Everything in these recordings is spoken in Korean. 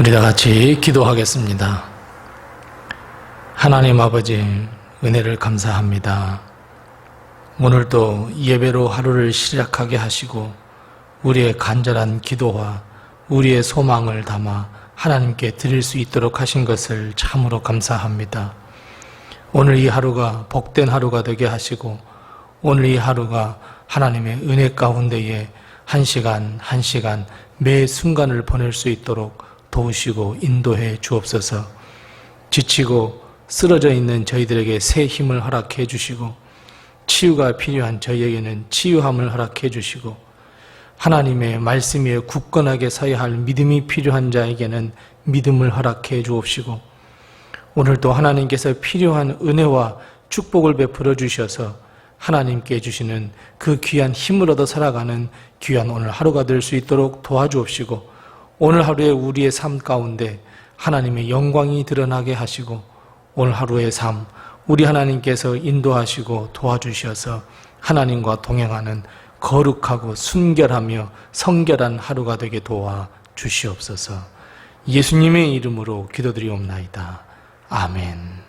우리 다 같이 기도하겠습니다. 하나님 아버지, 은혜를 감사합니다. 오늘도 예배로 하루를 시작하게 하시고 우리의 간절한 기도와 우리의 소망을 담아 하나님께 드릴 수 있도록 하신 것을 참으로 감사합니다. 오늘 이 하루가 복된 하루가 되게 하시고 오늘 이 하루가 하나님의 은혜 가운데에 한 시간 한 시간 매 순간을 보낼 수 있도록 도우시고 인도해 주옵소서. 지치고 쓰러져 있는 저희들에게 새 힘을 허락해 주시고 치유가 필요한 저희에게는 치유함을 허락해 주시고 하나님의 말씀 위에 굳건하게 서야 할 믿음이 필요한 자에게는 믿음을 허락해 주옵시고 오늘도 하나님께서 필요한 은혜와 축복을 베풀어 주셔서 하나님께 주시는 그 귀한 힘을 얻어 살아가는 귀한 오늘 하루가 될 수 있도록 도와주옵시고 오늘 하루의 우리의 삶 가운데 하나님의 영광이 드러나게 하시고 오늘 하루의 삶 우리 하나님께서 인도하시고 도와주셔서 하나님과 동행하는 거룩하고 순결하며 성결한 하루가 되게 도와 주시옵소서. 예수님의 이름으로 기도드리옵나이다. 아멘.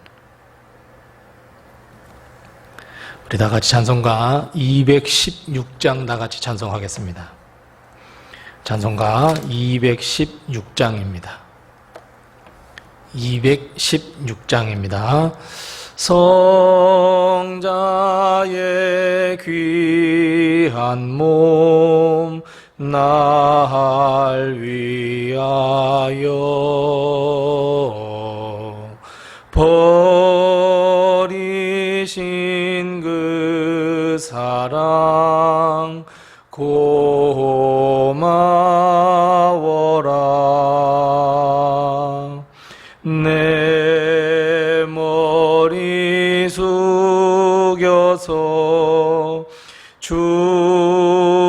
우리 다 같이 찬송가 216장 다 같이 찬송하겠습니다. 찬송가 216장입니다. 216장입니다. 성자의 귀한 몸 날 위하여 버리신 그 사랑 고마워라. 내 머리 숙여서 주님께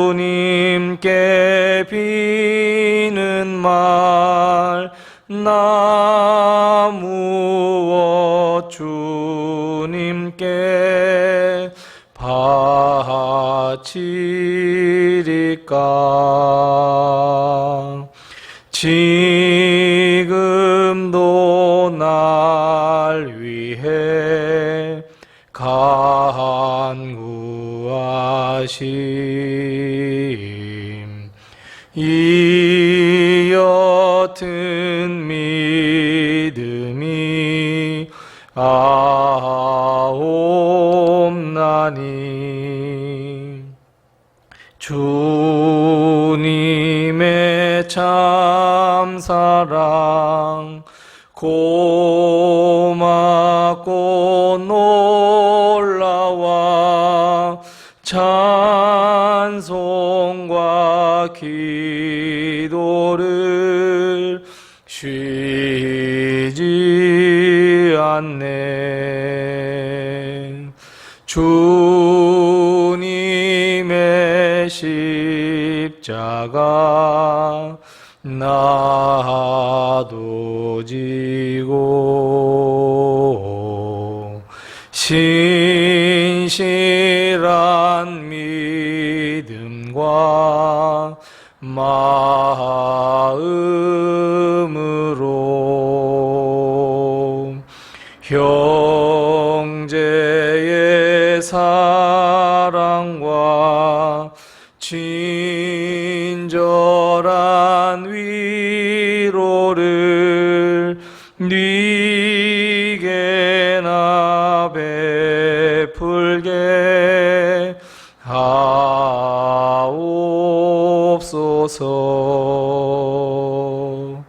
비는 말 나 무엇 주님께 바치리까. 지금도 날 위해 간구하심 이 옅은 믿음이 아옵나니 주님의 참사랑 고맙고 놀라와 찬송과 기도를 쉬지 않네. 주님의 십자가 나도 지고 신실한 믿음과 마음으로 형제의 사랑과 친절한 위로를 네게나 베풀게 하옵소서.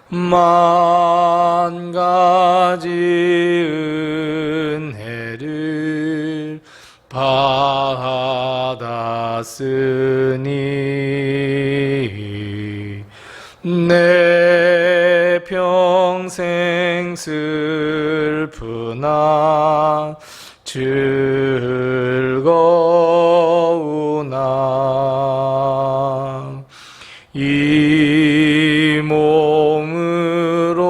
만 가지 은혜를 받았으니 내 평생 슬프나 즐거우나 이 몸으로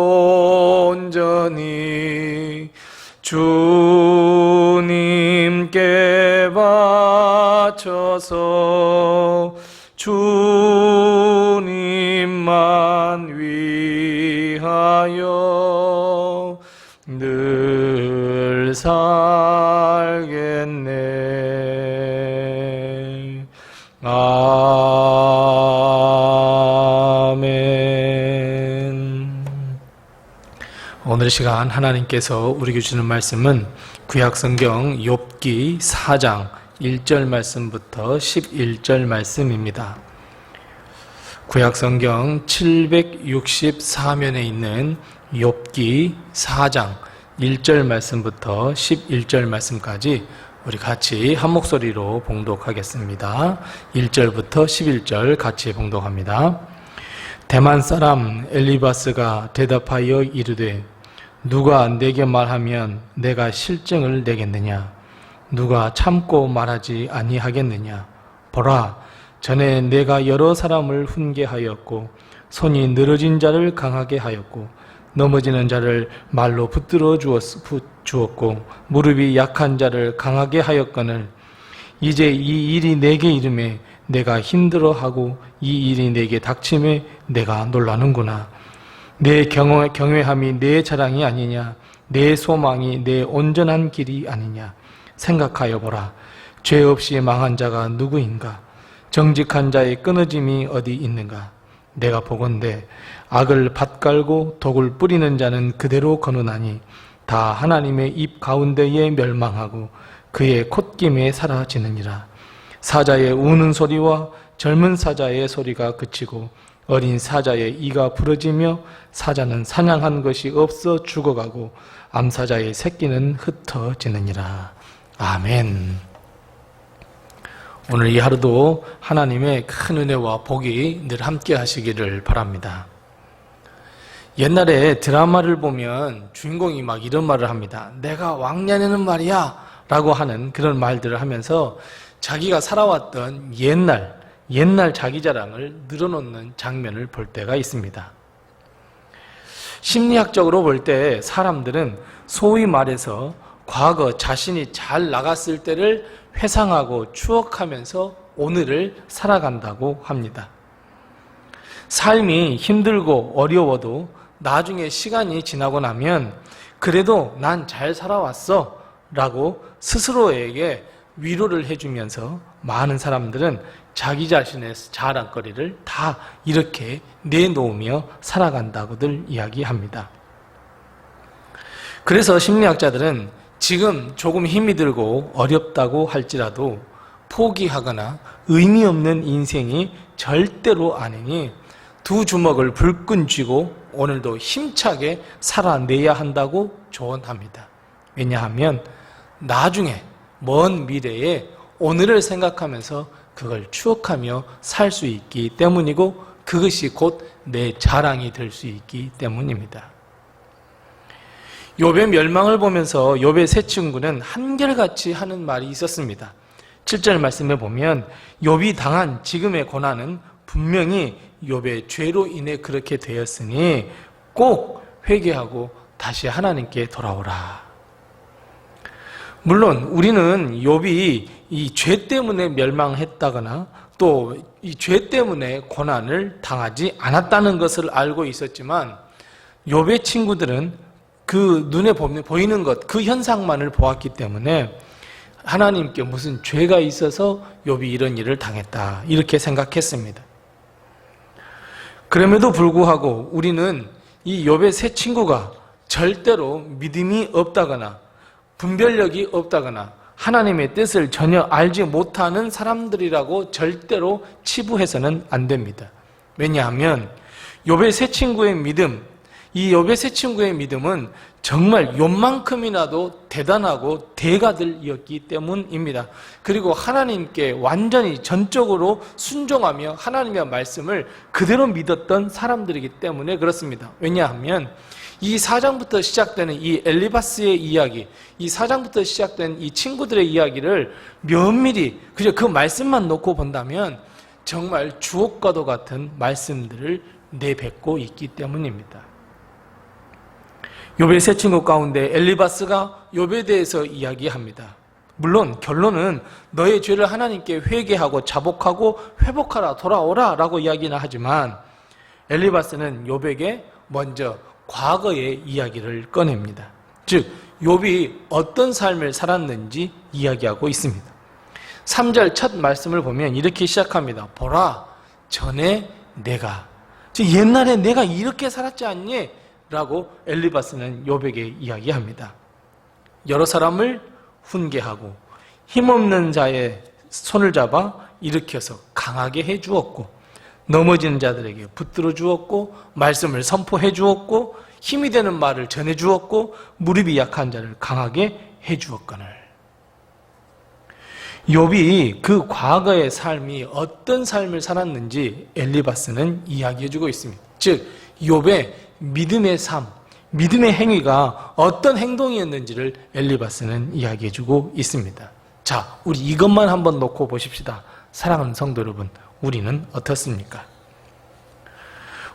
온전히 주님께 바쳐서 주님만 위하여 위하여 늘 살겠네. 아멘. 오늘 시간 하나님께서 우리에게 주는 말씀은 구약성경 욥기 4장 1절 말씀부터 11절 말씀입니다. 구약성경 764면에 있는 욥기 4장 1절 말씀부터 11절 말씀까지 우리 같이 한 목소리로 봉독하겠습니다. 1절부터 11절 같이 봉독합니다. 대만 사람 엘리바스가 대답하여 이르되 누가 내게 말하면 내가 실증을 내겠느냐? 누가 참고 말하지 아니하겠느냐? 보라, 전에 내가 여러 사람을 훈계하였고 손이 늘어진 자를 강하게 하였고 넘어지는 자를 말로 붙들어 주었고 무릎이 약한 자를 강하게 하였거늘 이제 이 일이 내게 이름에 내가 힘들어하고 이 일이 내게 닥침에 내가 놀라는구나. 내 경외함이 내 자랑이 아니냐? 내 소망이 내 온전한 길이 아니냐? 생각하여 보라. 죄 없이 망한 자가 누구인가? 정직한 자의 끊어짐이 어디 있는가? 내가 보건대 악을 밭갈고 독을 뿌리는 자는 그대로 거느나니 다 하나님의 입 가운데에 멸망하고 그의 콧김에 사라지느니라. 사자의 우는 소리와 젊은 사자의 소리가 그치고 어린 사자의 이가 부러지며 사자는 사냥한 것이 없어 죽어가고 암사자의 새끼는 흩어지느니라. 아멘. 오늘 이 하루도 하나님의 큰 은혜와 복이 늘 함께 하시기를 바랍니다. 옛날에 드라마를 보면 주인공이 막 이런 말을 합니다. 내가 왕년에는 말이야 라고 하는 그런 말들을 하면서 자기가 살아왔던 옛날 자기 자랑을 늘어놓는 장면을 볼 때가 있습니다. 심리학적으로 볼 때 사람들은 소위 말해서 과거 자신이 잘 나갔을 때를 회상하고 추억하면서 오늘을 살아간다고 합니다. 삶이 힘들고 어려워도 나중에 시간이 지나고 나면 그래도 난 잘 살아왔어 라고 스스로에게 위로를 해주면서 많은 사람들은 자기 자신의 자랑거리를 다 이렇게 내놓으며 살아간다고들 이야기합니다. 그래서 심리학자들은 지금 조금 힘이 들고 어렵다고 할지라도 포기하거나 의미 없는 인생이 절대로 아니니 두 주먹을 불끈 쥐고 오늘도 힘차게 살아내야 한다고 조언합니다. 왜냐하면 나중에 먼 미래에 오늘을 생각하면서 그걸 추억하며 살 수 있기 때문이고 그것이 곧 내 자랑이 될 수 있기 때문입니다. 욥의 멸망을 보면서 욥의 세 친구는 한결같이 하는 말이 있었습니다. 7절 말씀에 보면 욥이 당한 지금의 고난은 분명히 욥의 죄로 인해 그렇게 되었으니 꼭 회개하고 다시 하나님께 돌아오라. 물론 우리는 욥이 이 죄 때문에 멸망했다거나 또 이 죄 때문에 고난을 당하지 않았다는 것을 알고 있었지만 욥의 친구들은 그 눈에 보이는 것, 그 현상만을 보았기 때문에 하나님께 무슨 죄가 있어서 욥이 이런 일을 당했다 이렇게 생각했습니다. 그럼에도 불구하고 우리는 이 욥의 세 친구가 절대로 믿음이 없다거나 분별력이 없다거나 하나님의 뜻을 전혀 알지 못하는 사람들이라고 절대로 치부해서는 안 됩니다. 왜냐하면 욥의 세 친구의 믿음, 이 욥의 세 친구의 믿음은 정말 욥만큼이나도 대단하고 대가들이었기 때문입니다. 그리고 하나님께 완전히 전적으로 순종하며 하나님의 말씀을 그대로 믿었던 사람들이기 때문에 그렇습니다. 왜냐하면 이 4장부터 시작되는 이 엘리바스의 이야기, 이 4장부터 시작된 이 친구들의 이야기를 면밀히 그저 그 말씀만 놓고 본다면 정말 주옥과도 같은 말씀들을 내뱉고 있기 때문입니다. 욥의 세 친구 가운데 엘리바스가 욥에 대해서 이야기합니다. 물론 결론은 너의 죄를 하나님께 회개하고 자복하고 회복하라 돌아오라 라고 이야기는 하지만 엘리바스는 욥에게 먼저 과거의 이야기를 꺼냅니다. 즉 욥이 어떤 삶을 살았는지 이야기하고 있습니다. 3절 첫 말씀을 보면 이렇게 시작합니다. 보라, 전에 내가, 즉 옛날에 내가 이렇게 살았지 않니? 라고 엘리바스는 욥에게 이야기합니다. 여러 사람을 훈계하고 힘없는 자의 손을 잡아 일으켜서 강하게 해주었고, 넘어지는 자들에게 붙들어 주었고, 말씀을 선포해 주었고, 힘이 되는 말을 전해 주었고, 무릎이 약한 자를 강하게 해 주었거늘. 욥이 그 과거의 삶이 어떤 삶을 살았는지 엘리바스는 이야기해 주고 있습니다. 즉 욥의 믿음의 삶, 믿음의 행위가 어떤 행동이었는지를 엘리바스는 이야기해 주고 있습니다. 자, 우리 이것만 한번 놓고 보십시다. 사랑하는 성도 여러분, 우리는 어떻습니까?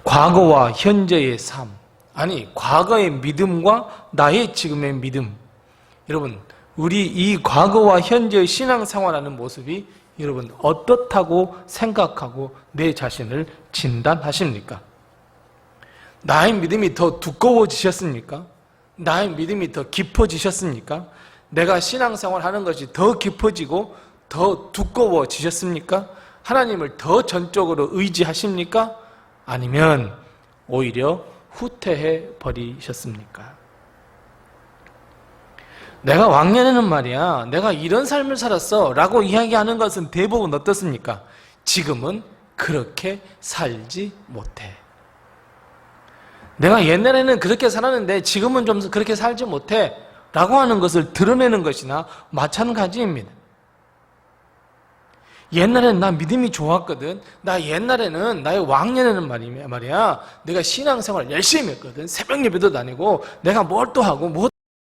과거와 현재의 삶, 아니 과거의 믿음과 나의 지금의 믿음, 여러분 우리 이 과거와 현재의 신앙생활하는 모습이 여러분 어떻다고 생각하고 내 자신을 진단하십니까? 나의 믿음이 더 두꺼워지셨습니까? 나의 믿음이 더 깊어지셨습니까? 내가 신앙생활 하는 것이 더 깊어지고 더 두꺼워지셨습니까? 하나님을 더 전적으로 의지하십니까? 아니면 오히려 후퇴해 버리셨습니까? 내가 왕년에는 말이야, 내가 이런 삶을 살았어 라고 이야기하는 것은 대부분 어떻습니까? 지금은 그렇게 살지 못해. 내가 옛날에는 그렇게 살았는데 지금은 좀 그렇게 살지 못해 라고 하는 것을 드러내는 것이나 마찬가지입니다. 옛날에는 나 믿음이 좋았거든. 나 옛날에는, 나의 왕년에는 말이야, 내가 신앙생활 열심히 했거든. 새벽 예배도 다니고 내가 뭘 또 하고 뭐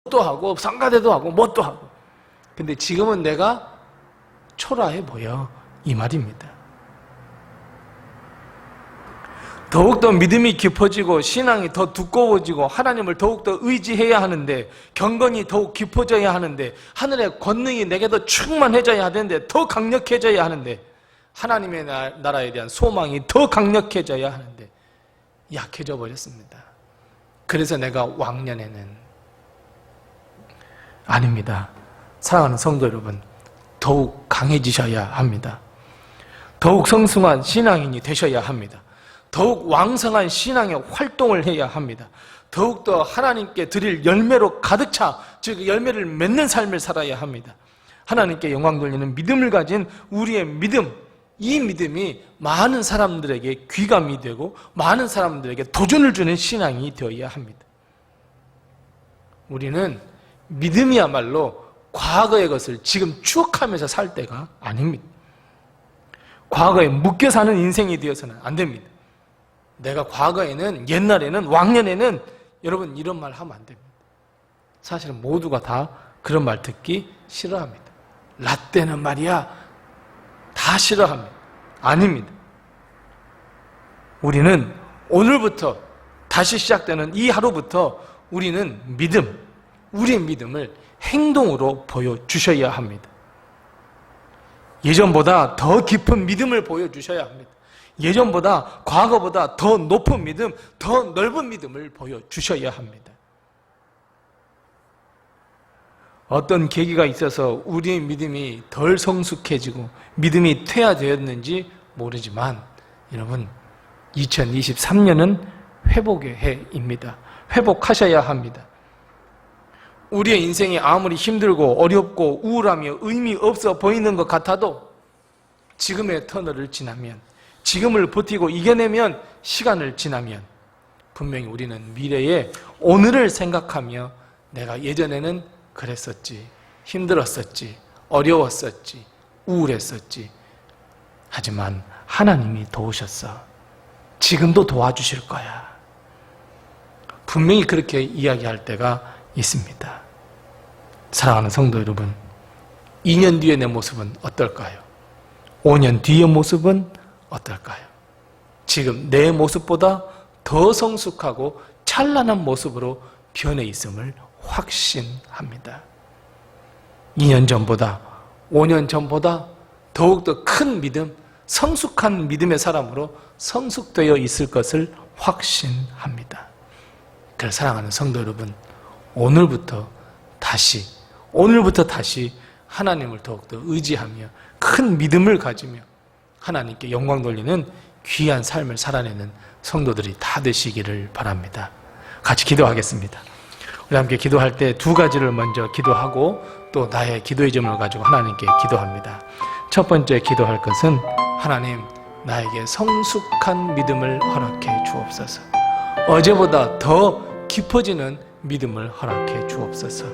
또 하고 성가대도 하고 뭐 또 하고. 근데 지금은 내가 초라해 보여, 이 말입니다. 더욱더 믿음이 깊어지고 신앙이 더 두꺼워지고 하나님을 더욱더 의지해야 하는데, 경건이 더욱 깊어져야 하는데, 하늘의 권능이 내게 더 충만해져야 하는데, 더 강력해져야 하는데, 하나님의 나라에 대한 소망이 더 강력해져야 하는데 약해져 버렸습니다. 그래서 내가 왕년에는, 아닙니다. 사랑하는 성도 여러분, 더욱 강해지셔야 합니다. 더욱 성숙한 신앙인이 되셔야 합니다. 더욱 왕성한 신앙의 활동을 해야 합니다. 더욱더 하나님께 드릴 열매로 가득 차, 즉 열매를 맺는 삶을 살아야 합니다. 하나님께 영광 돌리는 믿음을 가진 우리의 믿음, 이 믿음이 많은 사람들에게 귀감이 되고 많은 사람들에게 도전을 주는 신앙이 되어야 합니다. 우리는 믿음이야말로 과거의 것을 지금 추억하면서 살 때가 아닙니다. 과거에 묶여 사는 인생이 되어서는 안 됩니다. 내가 과거에는, 옛날에는, 왕년에는, 여러분 이런 말 하면 안 됩니다. 사실은 모두가 다 그런 말 듣기 싫어합니다. 라떼는 말이야 다 싫어합니다. 아닙니다. 우리는 오늘부터 다시 시작되는 이 하루부터 우리는 믿음, 우리의 믿음을 행동으로 보여주셔야 합니다. 예전보다 더 깊은 믿음을 보여주셔야 합니다. 예전보다, 과거보다 더 높은 믿음, 더 넓은 믿음을 보여주셔야 합니다. 어떤 계기가 있어서 우리의 믿음이 덜 성숙해지고 믿음이 퇴화되었는지 모르지만, 여러분 2023년은 회복의 해입니다. 회복하셔야 합니다. 우리의 인생이 아무리 힘들고 어렵고 우울하며 의미 없어 보이는 것 같아도 지금의 터널을 지나면, 지금을 버티고 이겨내면, 시간을 지나면 분명히 우리는 미래에 오늘을 생각하며 내가 예전에는 그랬었지, 힘들었었지, 어려웠었지, 우울했었지, 하지만 하나님이 도우셨어, 지금도 도와주실 거야, 분명히 그렇게 이야기할 때가 있습니다. 사랑하는 성도 여러분, 2년 뒤의 내 모습은 어떨까요? 5년 뒤의 모습은 어떨까요? 지금 내 모습보다 더 성숙하고 찬란한 모습으로 변해 있음을 확신합니다. 2년 전보다, 5년 전보다 더욱더 큰 믿음, 성숙한 믿음의 사람으로 성숙되어 있을 것을 확신합니다. 그를 사랑하는 성도 여러분, 오늘부터 다시 하나님을 더욱더 의지하며 큰 믿음을 가지며 하나님께 영광 돌리는 귀한 삶을 살아내는 성도들이 다 되시기를 바랍니다. 같이 기도하겠습니다. 우리 함께 기도할 때 두 가지를 먼저 기도하고 또 나의 기도의 점을 가지고 하나님께 기도합니다. 첫 번째 기도할 것은 하나님, 나에게 성숙한 믿음을 허락해 주옵소서. 어제보다 더 깊어지는 믿음을 허락해 주옵소서.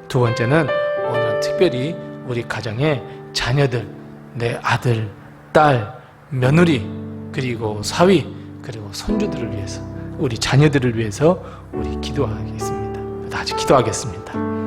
두 번째는 오늘은 특별히 우리 가정의 자녀들, 내 아들, 딸, 며느리, 그리고 사위, 그리고 손주들을 위해서, 우리 자녀들을 위해서 우리 기도하겠습니다. 다 같이 기도하겠습니다.